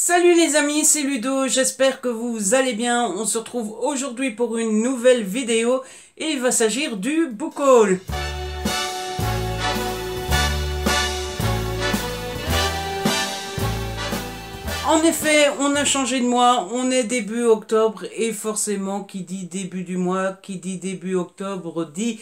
Salut les amis, c'est Ludo, j'espère que vous allez bien. On se retrouve aujourd'hui pour une nouvelle vidéo et il va s'agir du book haul. En effet, on a changé de mois, on est début octobre et forcément qui dit début du mois, qui dit début octobre dit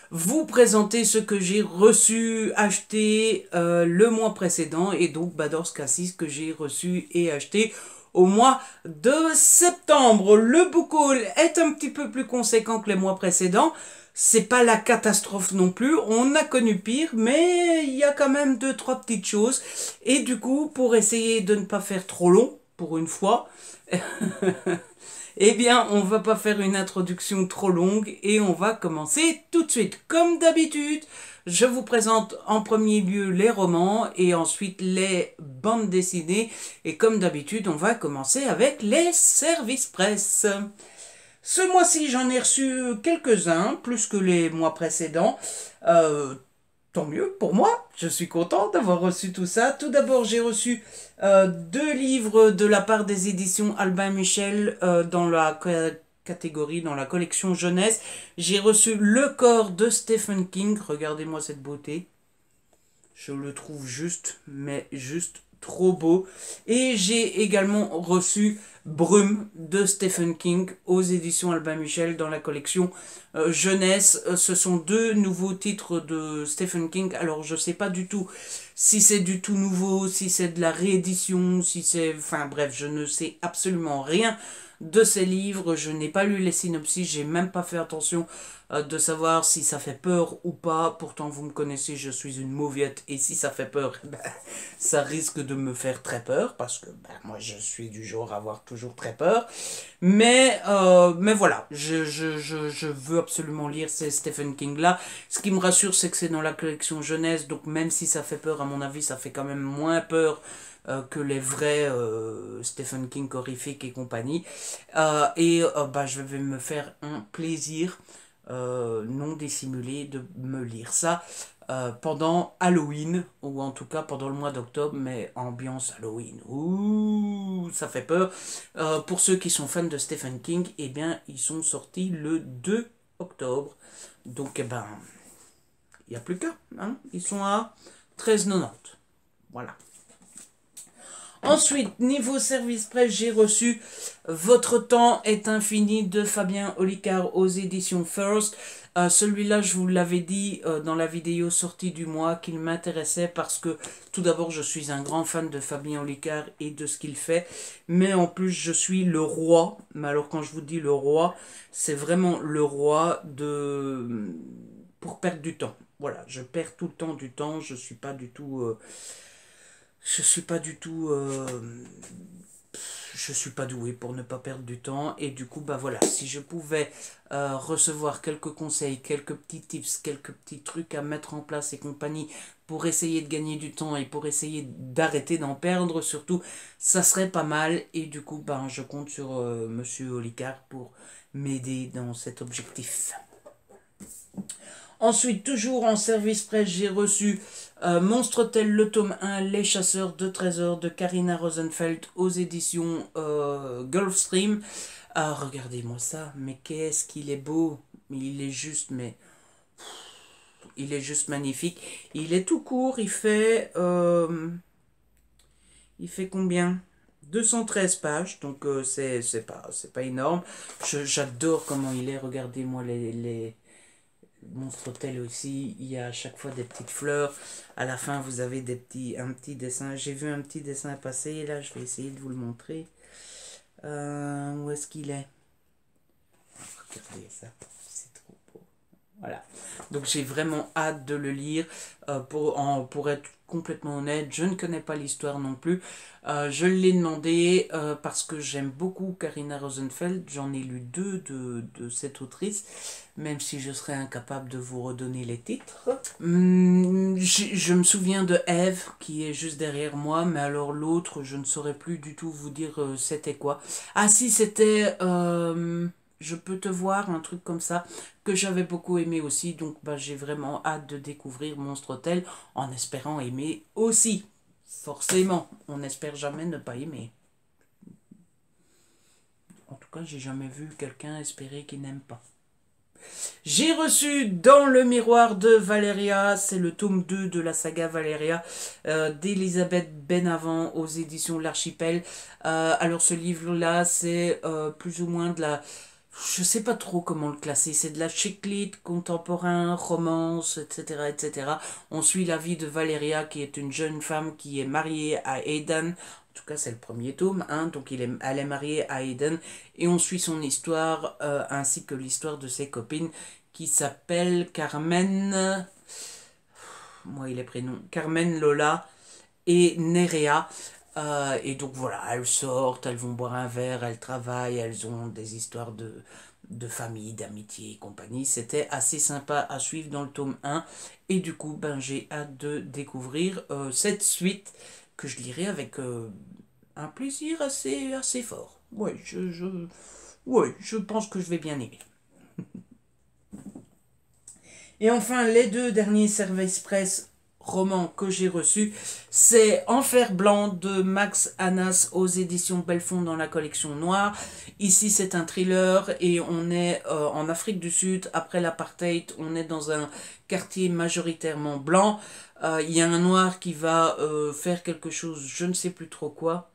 vous présenter ce que j'ai reçu, acheté le mois précédent et donc dans ce cas-ci ce que j'ai reçu et acheté au mois de septembre. Le book haul est un petit peu plus conséquent que les mois précédents. C'est pas la catastrophe non plus, on a connu pire, mais il y a quand même deux, trois petites choses. Et du coup, pour essayer de ne pas faire trop long, pour une fois, eh bien, on va pas faire une introduction trop longue et on va commencer tout de suite. Comme d'habitude, je vous présente en premier lieu les romans et ensuite les bandes dessinées. Et comme d'habitude, on va commencer avec les services presse. Ce mois-ci, j'en ai reçu quelques-uns, plus que les mois précédents. Tant mieux pour moi, je suis content d'avoir reçu tout ça. Tout d'abord, j'ai reçu deux livres de la part des éditions Albin Michel dans la catégorie, dans la collection jeunesse. J'ai reçu Le corps de Stephen King. Regardez-moi cette beauté. Je le trouve juste, mais juste trop beau. Et j'ai également reçu Brume de Stephen King aux éditions Albin Michel dans la collection jeunesse. Ce sont deux nouveaux titres de Stephen King. Alors je sais pas du tout si c'est du tout nouveau, si c'est de la réédition, si c'est... Enfin bref, je ne sais absolument rien de ces livres. Je n'ai pas lu les synopsis, j'ai même pas fait attention de savoir si ça fait peur ou pas. Pourtant, vous me connaissez, je suis une mauviette et si ça fait peur, ça risque de me faire très peur parce que moi, je suis du genre à avoir toujours très peur. Mais voilà, je veux absolument lire ces Stephen King-là. Ce qui me rassure, c'est que c'est dans la collection jeunesse, donc même si ça fait peur, à mon avis, ça fait quand même moins peur que les vrais Stephen King horrifiques et compagnie. Je vais me faire un plaisir non dissimulé de me lire ça pendant Halloween, ou en tout cas pendant le mois d'octobre, mais ambiance Halloween. Ouh, ça fait peur. Pour ceux qui sont fans de Stephen King, eh bien, ils sont sortis le 2 octobre. Donc, il n'y a plus qu'à. Hein, ils sont à 13,90. Voilà. Ensuite, niveau service presse, j'ai reçu Votre temps est infini de Fabien Olicard aux éditions First. Celui-là, je vous l'avais dit dans la vidéo sortie du mois qu'il m'intéressait parce que tout d'abord, je suis un grand fan de Fabien Olicard et de ce qu'il fait. Mais en plus, je suis le roi. Mais alors, quand je vous dis le roi, c'est vraiment le roi de... pour perdre du temps. Voilà, je perds tout le temps du temps. Je suis pas du tout... Je suis pas du tout... je suis pas doué pour ne pas perdre du temps. Et du coup, voilà, si je pouvais recevoir quelques conseils, quelques petits tips, quelques petits trucs à mettre en place et compagnie pour essayer de gagner du temps et pour essayer d'arrêter d'en perdre, surtout, ça serait pas mal. Et du coup, je compte sur Monsieur Olicard pour m'aider dans cet objectif. Ensuite, toujours en service presse, j'ai reçu Monstre Tel, le tome 1, Les chasseurs de trésors de Karina Rosenfeld aux éditions Gulfstream. Ah, regardez-moi ça, mais qu'est-ce qu'il est beau. Il est juste, il est juste magnifique. Il est tout court, il fait combien? 213 pages, donc c'est pas énorme. J'adore comment il est, regardez-moi les Monstre Hôtel aussi, il y a à chaque fois des petites fleurs. À la fin, vous avez un petit dessin. J'ai vu un petit dessin passer, là, je vais essayer de vous le montrer. Où est-ce qu'il est? Regardez ça, c'est trop beau. Voilà. Donc j'ai vraiment hâte de le lire. Pour être complètement honnête, je ne connais pas l'histoire non plus. Je l'ai demandé parce que j'aime beaucoup Karina Rosenfeld. J'en ai lu deux de cette autrice, même si je serais incapable de vous redonner les titres. Je me souviens de Eve, qui est juste derrière moi, mais alors l'autre, je ne saurais plus du tout vous dire c'était quoi. Ah si, c'était... Je peux te voir, un truc comme ça, que j'avais beaucoup aimé aussi. Donc j'ai vraiment hâte de découvrir Monstre Hôtel en espérant aimer aussi. Forcément, on n'espère jamais ne pas aimer. En tout cas, j'ai jamais vu quelqu'un espérer qu'il n'aime pas. J'ai reçu Dans le miroir de Valéria, c'est le tome 2 de la saga Valéria d'Elisabeth Benavent aux éditions L'Archipel. Alors ce livre-là, c'est plus ou moins de la... Je sais pas trop comment le classer, c'est de la chick lit, contemporain, romance, etc., etc. On suit la vie de Valéria, qui est une jeune femme qui est mariée à Aidan. En tout cas, c'est le premier tome, hein, donc elle est mariée à Aidan. Et on suit son histoire, ainsi que l'histoire de ses copines, qui s'appellent Carmen... Moi, il est prénom. Carmen, Lola et Nerea. Et donc voilà, elles sortent, elles vont boire un verre, elles travaillent, elles ont des histoires de famille, d'amitié et compagnie. C'était assez sympa à suivre dans le tome 1. Et du coup, ben, j'ai hâte de découvrir cette suite que je lirai avec un plaisir assez fort. Ouais, je pense que je vais bien aimer. Et enfin, les deux derniers Service Press romans que j'ai reçus, c'est Enfer blanc de Max Annas aux éditions Belfond dans la collection noire. Ici, c'est un thriller et on est en Afrique du Sud après l'apartheid. On est dans un quartier majoritairement blanc. Il y a un noir qui va faire quelque chose, je ne sais plus trop quoi.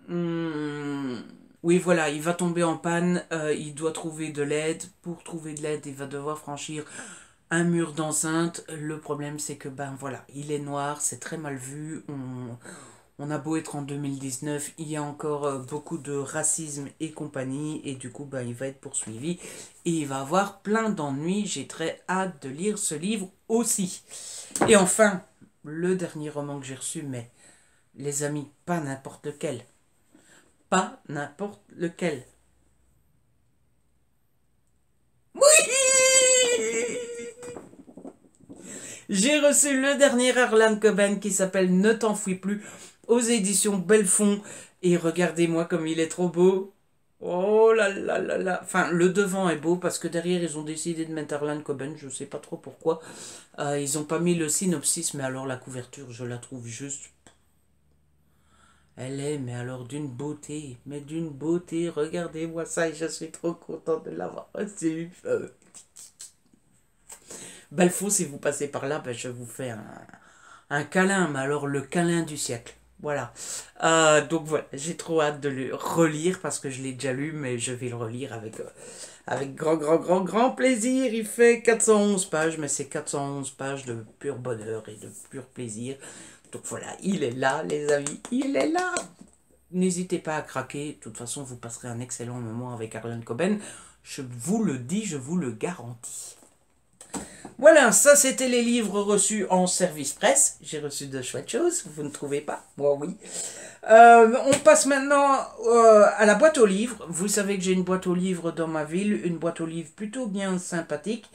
Oui, voilà, il va tomber en panne, il doit trouver de l'aide. Pour trouver de l'aide, il va devoir franchir un mur d'enceinte. Le problème, c'est que, ben voilà, il est noir, c'est très mal vu. On a beau être en 2019, il y a encore beaucoup de racisme et compagnie. Et du coup, ben, il va être poursuivi. Et il va avoir plein d'ennuis. J'ai très hâte de lire ce livre aussi. Et enfin, le dernier roman que j'ai reçu, mais les amis, pas n'importe lequel. Pas n'importe lequel. J'ai reçu le dernier Harlan Coben qui s'appelle Ne t'enfuis plus aux éditions Belfond. Et regardez-moi comme il est trop beau. Oh là là là là. Enfin, le devant est beau parce que derrière ils ont décidé de mettre Harlan Coben. Je sais pas trop pourquoi. Ils ont pas mis le synopsis, mais alors la couverture, je la trouve juste. Elle est, mais alors d'une beauté. Mais d'une beauté. Regardez-moi ça et je suis trop content de l'avoir reçu. Belfaux, si vous passez par là, ben, je vous fais un câlin, mais alors le câlin du siècle. Voilà. Donc voilà, j'ai trop hâte de le relire parce que je l'ai déjà lu, mais je vais le relire avec grand plaisir. Il fait 411 pages, mais c'est 411 pages de pur bonheur et de pur plaisir. Donc voilà, il est là, les amis, il est là. N'hésitez pas à craquer. De toute façon, vous passerez un excellent moment avec Harlan Coben. Je vous le dis, je vous le garantis. Voilà, ça c'était les livres reçus en service presse. J'ai reçu de chouettes choses, vous ne trouvez pas? Moi oui. On passe maintenant à la boîte aux livres. Vous savez que j'ai une boîte aux livres dans ma ville, une boîte aux livres plutôt bien sympathique.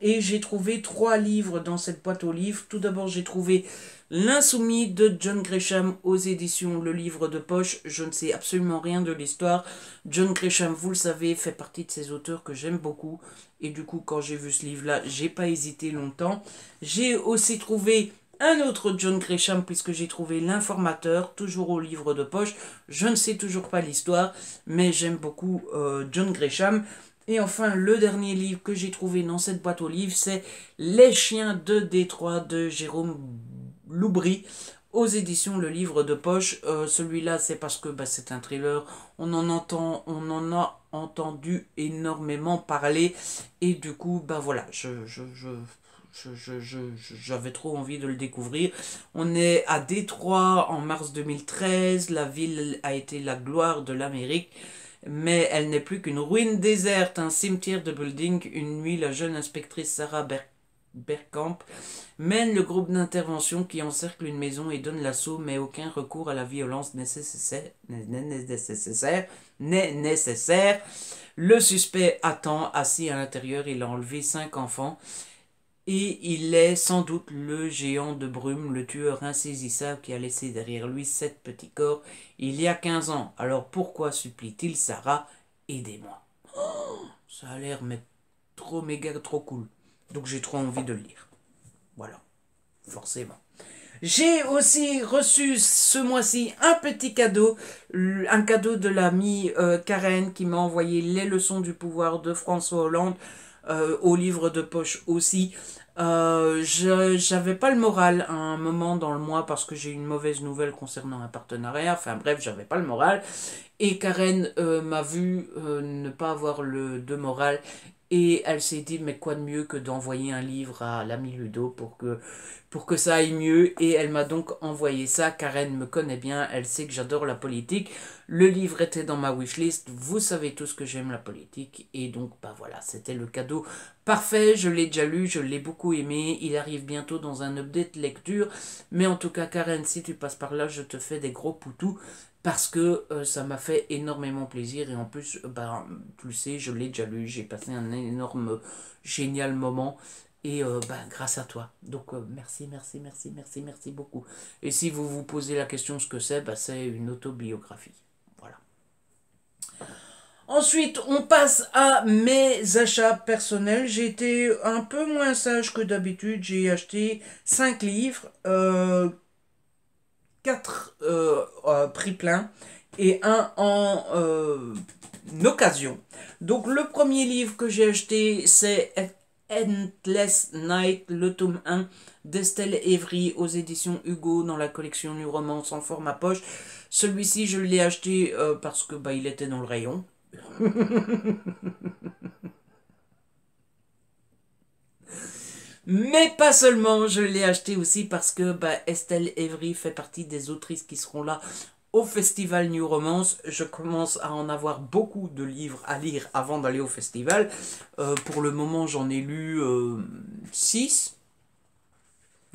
Et j'ai trouvé 3 livres dans cette boîte aux livres. Tout d'abord, j'ai trouvé L'Insoumis de John Grisham aux éditions Le Livre de Poche. Je ne sais absolument rien de l'histoire. John Grisham, vous le savez, fait partie de ces auteurs que j'aime beaucoup. Et du coup, quand j'ai vu ce livre-là, j'ai pas hésité longtemps. J'ai aussi trouvé un autre John Grisham, puisque j'ai trouvé L'Informateur, toujours au Livre de Poche. Je ne sais toujours pas l'histoire, mais j'aime beaucoup John Grisham. Et enfin, le dernier livre que j'ai trouvé dans cette boîte aux livres, c'est Les chiens de Détroit de Jérôme Loubry aux éditions Le Livre de Poche. Celui-là, c'est parce que c'est un thriller. On en a entendu énormément parler. Et du coup, voilà, j'avais trop envie de le découvrir. On est à Détroit en mars 2013. La ville a été la gloire de l'Amérique. Mais elle n'est plus qu'une ruine déserte, un cimetière de buildings. Une nuit, la jeune inspectrice Sarah Bergkamp mène le groupe d'intervention qui encercle une maison et donne l'assaut, mais aucun recours à la violence n'est nécessaire. Le suspect attend, assis à l'intérieur. Il a enlevé 5 enfants. Et il est sans doute le géant de brume, le tueur insaisissable qui a laissé derrière lui 7 petits corps il y a 15 ans. Alors pourquoi supplie-t-il Sarah? Aidez-moi. Ça a l'air mais trop cool. Donc j'ai trop envie de le lire. Voilà, forcément. J'ai aussi reçu ce mois-ci un petit cadeau, un cadeau de l'amie Karen qui m'a envoyé les leçons du pouvoir de François Hollande, au livre de poche aussi. J'avais pas le moral à un moment dans le mois parce que j'ai eu une mauvaise nouvelle concernant un partenariat. Enfin bref, j'avais pas le moral. Et Karen m'a vu ne pas avoir le de morale. Et elle s'est dit, mais quoi de mieux que d'envoyer un livre à l'ami Ludo pour que ça aille mieux. Et elle m'a donc envoyé ça. Karen me connaît bien, elle sait que j'adore la politique. Le livre était dans ma wishlist. Vous savez tous que j'aime la politique. Et donc, bah voilà, c'était le cadeau parfait. Je l'ai déjà lu, je l'ai beaucoup aimé. Il arrive bientôt dans un update lecture. Mais en tout cas, Karen, si tu passes par là, je te fais des gros poutous parce que ça m'a fait énormément plaisir et en plus, bah, tu le sais, je l'ai déjà lu, j'ai passé un énorme, génial moment et bah, grâce à toi. Donc merci, merci, merci, merci, merci beaucoup. Et si vous vous posez la question ce que c'est, bah, c'est une autobiographie. Voilà. Ensuite, on passe à mes achats personnels. J'ai été un peu moins sage que d'habitude. J'ai acheté 5 livres. 4 prix plein et un en occasion. Donc le premier livre que j'ai acheté c'est Endless Night, le tome 1 d'Estelle Evry aux éditions Hugo dans la collection New Romance en format poche. Celui-ci je l'ai acheté parce que bah, il était dans le rayon. Mais pas seulement, je l'ai acheté aussi parce que bah, Estelle Evry fait partie des autrices qui seront là au festival New Romance. Je commence à en avoir beaucoup de livres à lire avant d'aller au festival. Pour le moment, j'en ai lu 6.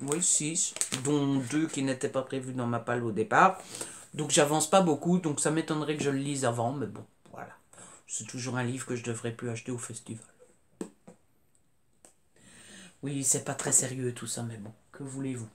Oui, 6, dont 2 qui n'étaient pas prévus dans ma palle au départ. Donc j'avance pas beaucoup, donc ça m'étonnerait que je le lise avant, mais bon, voilà. C'est toujours un livre que je devrais plus acheter au festival. Oui, c'est pas très sérieux tout ça, mais bon, que voulez-vous?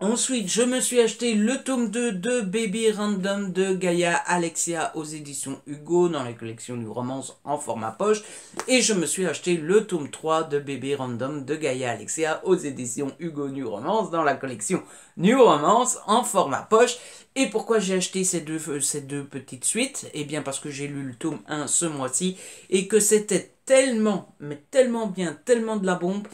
Ensuite, je me suis acheté le tome 2 de Baby Random de Gaïa Alexia aux éditions Hugo dans la collection New Romance en format poche. Et je me suis acheté le tome 3 de Baby Random de Gaïa Alexia aux éditions Hugo New Romance dans la collection New Romance en format poche. Et pourquoi j'ai acheté ces deux petites suites? Eh bien parce que j'ai lu le tome 1 ce mois-ci et que c'était tellement, mais tellement bien, tellement de la bombe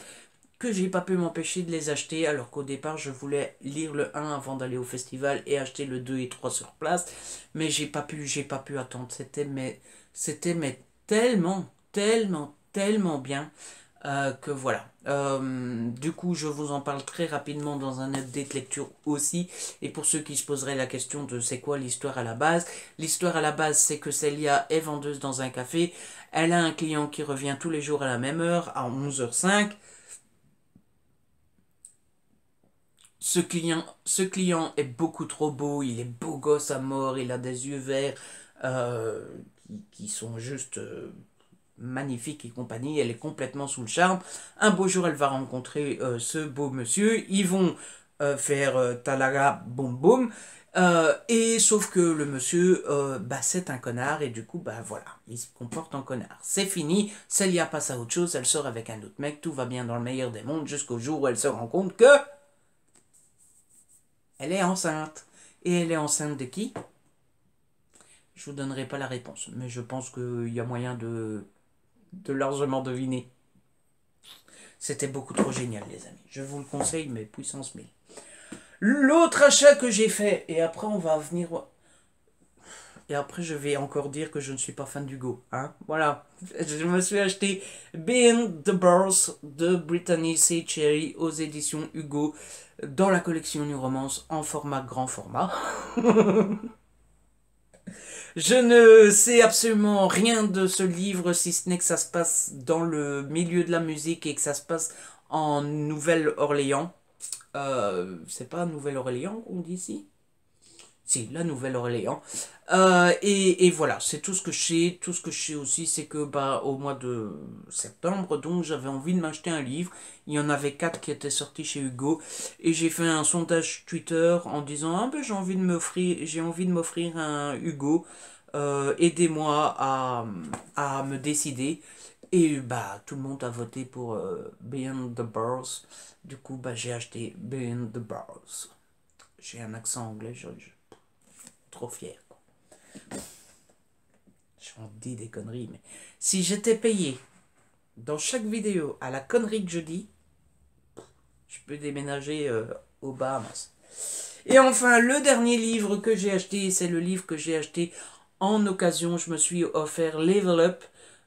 que j'ai pas pu m'empêcher de les acheter alors qu'au départ je voulais lire le 1 avant d'aller au festival et acheter le 2 et 3 sur place mais j'ai pas pu attendre, c'était mais tellement tellement tellement bien que voilà. Du coup je vous en parle très rapidement dans un update lecture aussi et pour ceux qui se poseraient la question de c'est quoi l'histoire à la base, l'histoire à la base c'est que Célia est vendeuse dans un café, elle a un client qui revient tous les jours à la même heure à 11h05. Ce client est beaucoup trop beau, il est beau gosse à mort, il a des yeux verts euh, qui sont juste magnifiques et compagnie, elle est complètement sous le charme. Un beau jour, elle va rencontrer ce beau monsieur, ils vont faire talaga boum boum, et sauf que le monsieur, bah, c'est un connard, et du coup, bah voilà, il se comporte en connard. C'est fini, Célia passe à autre chose, elle sort avec un autre mec, tout va bien dans le meilleur des mondes, jusqu'au jour où elle se rend compte que elle est enceinte. Et elle est enceinte de qui? Je vous donnerai pas la réponse, mais je pense qu'il y a moyen de largement deviner. C'était beaucoup trop génial, les amis. Je vous le conseille, mais puissance 1000. L'autre achat que j'ai fait, et après on va venir... Et après je vais encore dire que je ne suis pas fan d'Hugo. Hein, voilà. Je me suis acheté Being the Boss de Brittany C. Cherry aux éditions Hugo dans la collection New Romance en format grand format. Je ne sais absolument rien de ce livre, si ce n'est que ça se passe dans le milieu de la musique et que ça se passe en Nouvelle-Orléans. C'est pas Nouvelle-Orléans qu'on dit ici? Si, la Nouvelle-Orléans. Et voilà, c'est tout ce que je sais. Tout ce que je sais aussi, c'est que bah, au mois de septembre, donc j'avais envie de m'acheter un livre. Il y en avait 4 qui étaient sortis chez Hugo. Et j'ai fait un sondage Twitter en disant ah, ben, j'ai envie de m'offrir un Hugo. Aidez-moi à me décider. Et bah, tout le monde a voté pour Beyond the Bars. Du coup, bah, j'ai acheté Beyond the Bars. J'ai un accent anglais, trop fier, quoi. J'en dis des conneries, mais si j'étais payé dans chaque vidéo à la connerie que je dis, je peux déménager aux Bahamas. Et enfin, le dernier livre que j'ai acheté, c'est le livre que j'ai acheté en occasion. Je me suis offert Level Up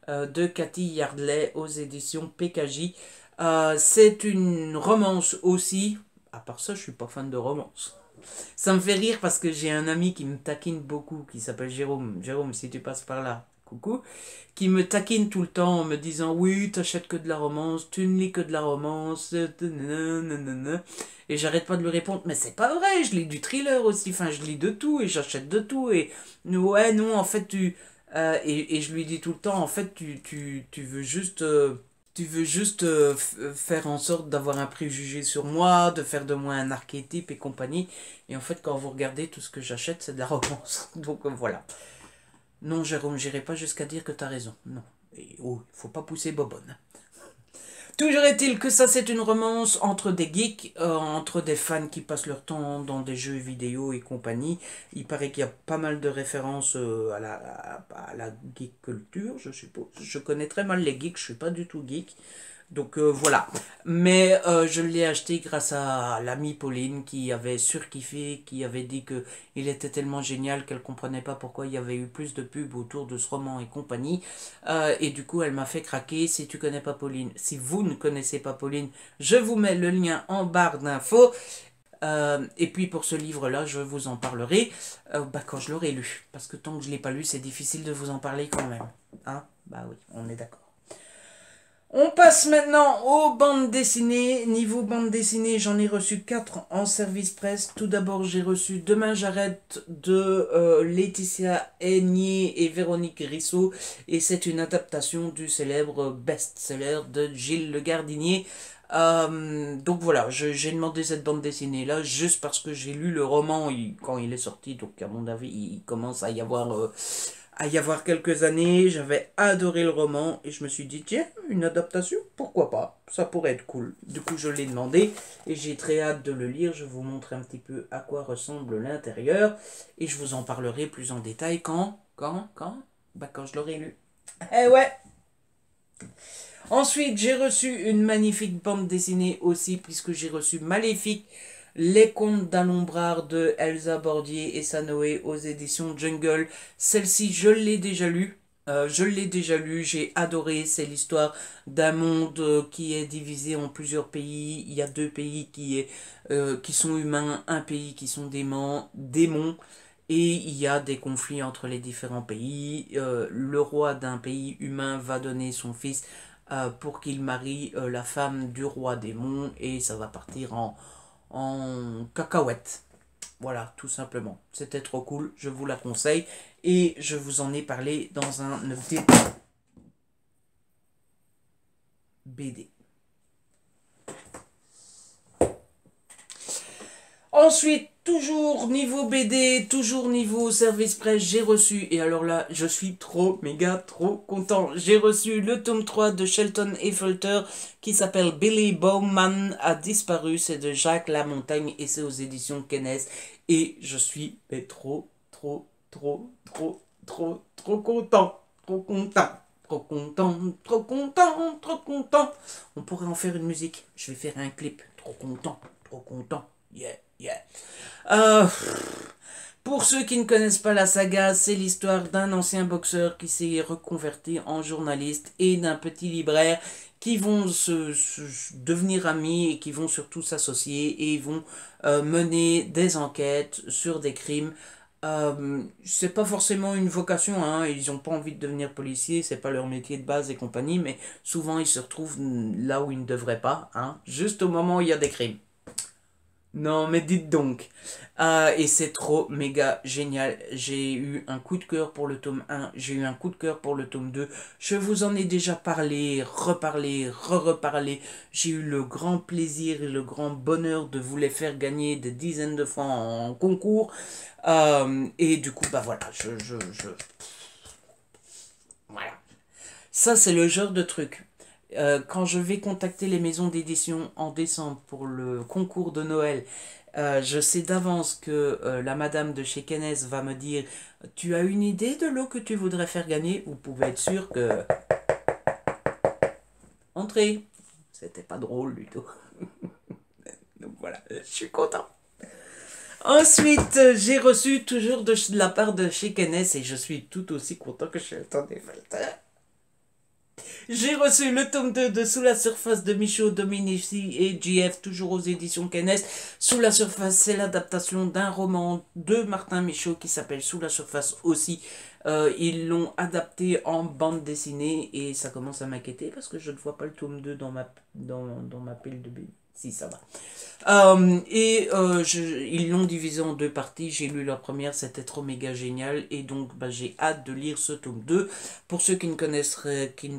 de Cathy Yardley aux éditions PKJ. C'est une romance aussi. À part ça, je suis pas fan de romance. Ça me fait rire parce que j'ai un ami qui me taquine beaucoup, qui s'appelle Jérôme. Jérôme, si tu passes par là, coucou. Qui me taquine tout le temps en me disant oui, t'achètes que de la romance, tu ne lis que de la romance, nanana. Et j'arrête pas de lui répondre, mais c'est pas vrai, je lis du thriller aussi, enfin je lis de tout et j'achète de tout. Et ouais, non, en fait, et je lui dis tout le temps, en fait, tu veux juste. Faire en sorte d'avoir un préjugé sur moi, de faire de moi un archétype et compagnie. Et en fait, quand vous regardez, tout ce que j'achète, c'est de la romance. Donc voilà. Non, Jérôme, j'irai pas jusqu'à dire que t'as raison. Non. Et oh, faut pas pousser Bobonne. Toujours est-il que ça, c'est une romance entre des geeks, entre des fans qui passent leur temps dans des jeux vidéo et compagnie. Il paraît qu'il y a pas mal de références à la geek culture, je suppose. Je connais très mal les geeks, je suis pas du tout geek. Donc voilà. Mais je l'ai acheté grâce à l'amie Pauline qui avait surkiffé, qui avait dit que il était tellement génial qu'elle comprenait pas pourquoi il y avait eu plus de pubs autour de ce roman et compagnie. Et du coup, elle m'a fait craquer. Si tu connais pas Pauline, si vous ne connaissez pas Pauline, je vous mets le lien en barre d'infos. Et puis pour ce livre-là, je vous en parlerai quand je l'aurai lu. Parce que tant que je l'ai pas lu, c'est difficile de vous en parler quand même. Hein? Bah oui, on est d'accord. On passe maintenant aux bandes dessinées. Niveau bande dessinée, j'en ai reçu 4 en service presse. Tout d'abord, j'ai reçu Demain j'arrête de Laetitia Aigné et Véronique Rissot. Et c'est une adaptation du célèbre best-seller de Gilles Le Gardinier. Donc voilà, j'ai demandé cette bande dessinée là juste parce que j'ai lu le roman quand il est sorti. Donc à mon avis, il commence à y avoir quelques années, j'avais adoré le roman et je me suis dit, tiens, une adaptation, pourquoi pas, ça pourrait être cool. Du coup, je l'ai demandé et j'ai très hâte de le lire. Je vous montre un petit peu à quoi ressemble l'intérieur et je vous en parlerai plus en détail quand bah, quand je l'aurai lu. Eh ouais! Ensuite, j'ai reçu une magnifique bande dessinée aussi, puisque j'ai reçu Maléfique, les contes d'Alombrard de Elsa Bordier et Sanoé aux éditions Jungle. Celle-ci, je l'ai déjà lue. J'ai adoré. C'est l'histoire d'un monde qui est divisé en plusieurs pays. Il y a 2 pays qui sont humains, un pays qui sont démons. Et il y a des conflits entre les différents pays. Le roi d'un pays humain va donner son fils pour qu'il marie la femme du roi démon et ça va partir en cacahuète. Voilà, tout simplement. C'était trop cool, je vous la conseille et je vous en ai parlé dans un update BD. Ensuite, toujours niveau BD, toujours niveau service presse, j'ai reçu, et alors là, je suis trop, méga, trop content. J'ai reçu le tome 3 de Shelton Effelter qui s'appelle Billy Bowman a disparu. C'est de Jacques Lamontagne et c'est aux éditions Kennes. Et je suis trop, trop, trop, trop, trop, trop content. Trop content. Trop content, trop content, trop content. On pourrait en faire une musique. Je vais faire un clip. Trop content, trop content. Yeah, yeah. Euh, pour ceux qui ne connaissent pas la saga, c'est l'histoire d'un ancien boxeur qui s'est reconverti en journaliste et d'un petit libraire qui vont devenir amis et qui vont surtout s'associer et ils vont mener des enquêtes sur des crimes. C'est pas forcément une vocation, hein, ils n'ont pas envie de devenir policiers, c'est pas leur métier de base et compagnie, mais souvent ils se retrouvent là où ils ne devraient pas, hein, juste au moment où il y a des crimes. Non, mais dites donc. Et c'est trop méga génial. J'ai eu un coup de cœur pour le tome 1, j'ai eu un coup de cœur pour le tome 2. Je vous en ai déjà parlé, reparlé, re-reparlé. J'ai eu le grand plaisir et le grand bonheur de vous les faire gagner des dizaines de fois en concours. Et du coup, bah voilà, voilà. Ça, c'est le genre de truc. Quand je vais contacter les maisons d'édition en décembre pour le concours de Noël, je sais d'avance que la madame de chez Kennes va me dire: tu as une idée de lot que tu voudrais faire gagner? Vous pouvez être sûr que... Entrez. C'était pas drôle du tout. Donc voilà, je suis content. Ensuite, j'ai reçu toujours de la part de chez Kennes, et je suis tout aussi content que je suis... Attendez, j'ai reçu le tome 2 de Sous la surface de Michaud Dominici et JF, toujours aux éditions Kennes. Sous la surface, c'est l'adaptation d'un roman de Martin Michaud qui s'appelle Sous la surface aussi. Ils l'ont adapté en bande dessinée et ça commence à m'inquiéter parce que je ne vois pas le tome 2 dans ma pile de billes. Si, ça va. Ils l'ont divisé en deux parties. J'ai lu la première, c'était trop méga génial. Et donc, j'ai hâte de lire ce tome 2. Pour ceux qui ne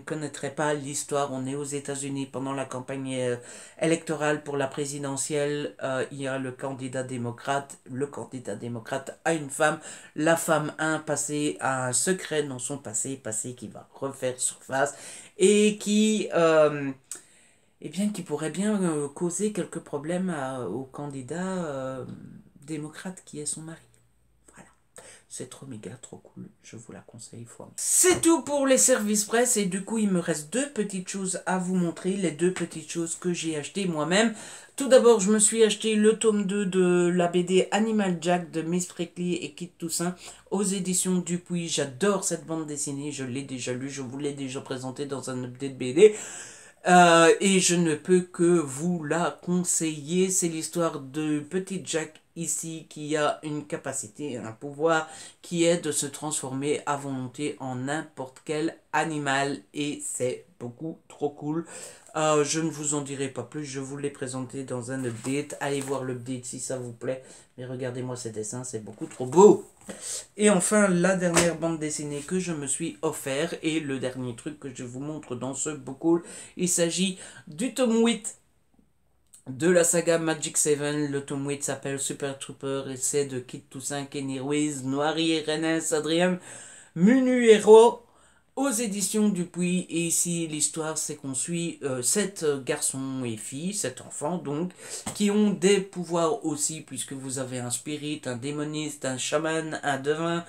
connaîtraient pas l'histoire, on est aux États-Unis pendant la campagne électorale pour la présidentielle. Il y a le candidat démocrate. Le candidat démocrate a une femme. La femme a un passé, a un secret dans son passé qui va refaire surface et qui pourrait bien causer quelques problèmes au candidat démocrate qui est son mari. Voilà. C'est trop méga, trop cool. Je vous la conseille fois. C'est tout pour les services presse et du coup il me reste deux petites choses à vous montrer. Les deux petites choses que j'ai achetées moi-même. Tout d'abord, je me suis acheté le tome 2 de la BD Animal Jack de Miss Prickly et Kit Toussaint aux éditions Dupuis. J'adore cette bande dessinée, je l'ai déjà lue, je vous l'ai déjà présentée dans un update BD. Et je ne peux que vous la conseiller. C'est l'histoire de petit Jack ici qui a une capacité, un pouvoir qui est de se transformer à volonté en n'importe quel animal et c'est beaucoup trop cool. Je ne vous en dirai pas plus, je vous l'ai présenté dans un update. Allez voir l'update si ça vous plaît, mais regardez-moi ces dessins, c'est beaucoup trop beau. Et enfin, la dernière bande dessinée que je me suis offert et le dernier truc que je vous montre dans ce book haul, il s'agit du tome 8 de la saga Magic 7. Le tome 8 s'appelle Super Trooper et c'est de Kit Toussaint, Kenny Ruiz, Noiri, Renes, Adrien, Munu Hero aux éditions Dupuis. Et ici l'histoire c'est qu'on suit 7 garçons et filles, 7 enfants donc, qui ont des pouvoirs aussi, puisque vous avez un spirit, un démoniste, un chaman, un devin,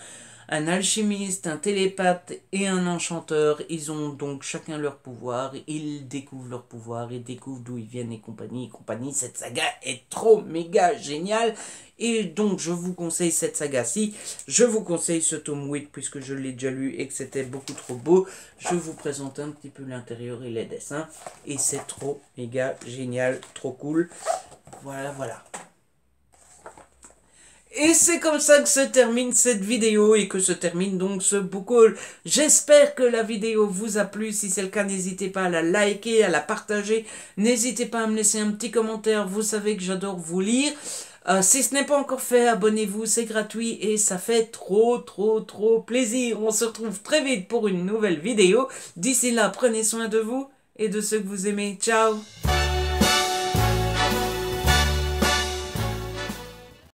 un alchimiste, un télépathe et un enchanteur. Ils ont donc chacun leur pouvoir, ils découvrent leur pouvoir, ils découvrent d'où ils viennent et compagnie. Cette saga est trop méga géniale. Et donc je vous conseille cette saga-ci, je vous conseille ce tome 8 puisque je l'ai déjà lu et que c'était beaucoup trop beau. Je vous présente un petit peu l'intérieur et les dessins et c'est trop méga génial, trop cool. Voilà, voilà. Et c'est comme ça que se termine cette vidéo et que se termine donc ce book haul. J'espère que la vidéo vous a plu. Si c'est le cas, n'hésitez pas à la liker, à la partager. N'hésitez pas à me laisser un petit commentaire. Vous savez que j'adore vous lire. Si ce n'est pas encore fait, abonnez-vous, c'est gratuit et ça fait trop plaisir. On se retrouve très vite pour une nouvelle vidéo. D'ici là, prenez soin de vous et de ceux que vous aimez. Ciao!